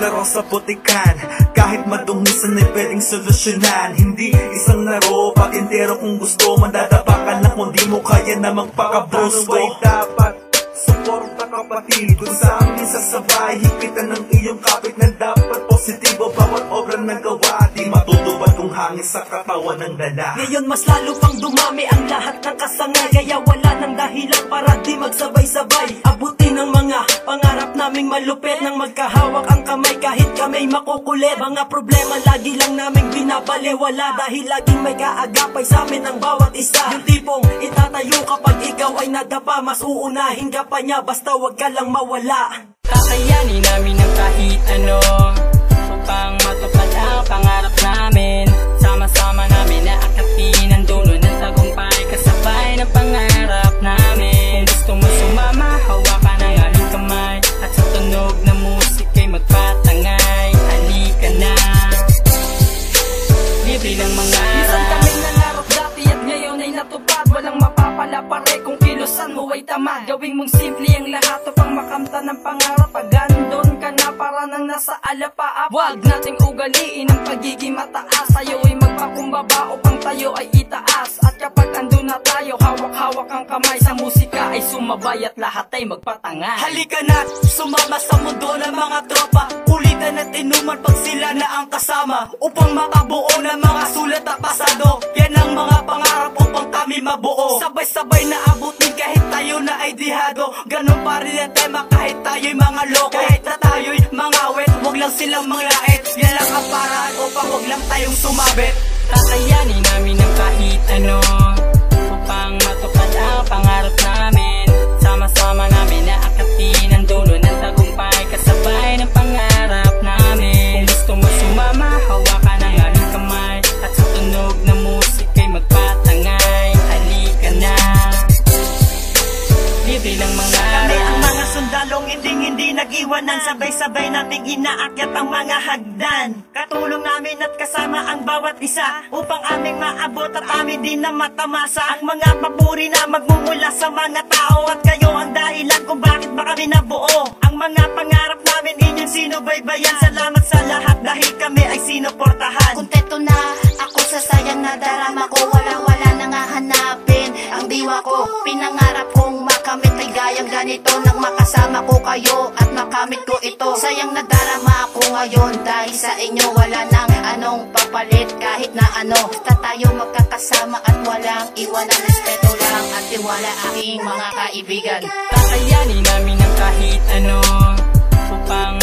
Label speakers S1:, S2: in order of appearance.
S1: laro sa putikan, kahit madungisan ay pwedeng solusyonan. Hindi isang laro, patintero kung gusto. Mandadapa ka lang kung di mo kaya na magpakabrusko. Ay dapat suporta kapatid, kung sa amin sasabay, hipitan ng iyong kapit na dapat positibo. Bawat obra ng gawa, di matutubad kung hangin sa katawan ng dala.
S2: Ngayon mas lalo pang dumami ang lahat ng kasangay, kaya wala nang dahilan para di magsabay-sabay. Abutin ang mga pangarap naming malupit, nang magkahawak ang kamay kahit kamay makukulit. Mga problema lagi lang naming binabaliwala, dahil laging may kaagapay sa amin ang bawat isa. Yung tipong itatayo kapag ikaw ay nadapa, mas uunahin ka pa niya basta wag ka lang mawala.
S3: Kakayanin namin ang kahit ano upang matupad ang pangarap namin. Sama-sama namin naakatin ang dulo ng tagumpay, kasabay ng pangarap namin. Kung gusto mo sumama, hawakan ang aming kamay, at sa tunog ng musika'y magpatangay. Halika na, libre ng mangarap.
S4: Minsan kami nangarap dati at ngayon ay natupad. Walang mapapala pare kung kilusan mo ay tamad. Gawing mong simple ang lahat upang makamta ng pangarap. Pag andun ka na para nang nasa alapaap, wag nating ugaliin ang pagiging mataas. Tayo ay magpakumbaba upang tayo ay itaas. At kapag andun na tayo, hawak-hawak ang kamay, sa musika ay sumabay at lahat ay magpatangay.
S2: Halika na, sumama sa mundo ng mga tropa, ulitan at inuman pag sila na ang kasama, upang makabuo ng mga sulat at pasado. Yan ang mga pangarap upang kami mabuo. Sabay-sabay na abutin kahit tayo na ay dihado. Ganon pa rin ang tema kahit tayo'y mga loko. Kahit na tayo'y mga wet, wag lang silang manglait. Yan lang ang paraan upang wag lang tayong sumabit.
S3: Kakayanin namin ang kahit ano upang matupad ang pangarap namin. Sama-sama namin naakatin ang dulo ng tagumpay, kasabay ng pangarap namin. Kung gusto mo sumama, hawakan ang aming kamay, at sa tunog ng musika'y magpatangay. Halika na, libre ng mangarap.
S2: Kami ang mga sundalong hindi nag-iwanan, sabay-sabay nating inaakyat ang mga hagdan. Katulong namin at kasama ang bawat isa, upang aming maabot at amin din na matamasa ang mga papuri na magmumula sa mga tao. At kayo ang dahilan kung bakit ba kami nabuo. Ang mga pangarap namin inyong sinubaybayan. Salamat sa lahat dahil kami ay sinuportahan.
S5: Kontento na ako sa sayang na darama ko, wala nang hahanapin ang diwa ko. Pinangarap kong makamit ay gayang ganito, nang makasama ko kayo at makamit ko ito. Sayang na darama ako ngayon dahil sa inyo, wala nang anong papalit kahit na ano. Basta tayo magkakasama at walang iwanan, respeto lang at tiwala aking mga kaibigan.
S3: Kakayanin namin ang kahit ano upang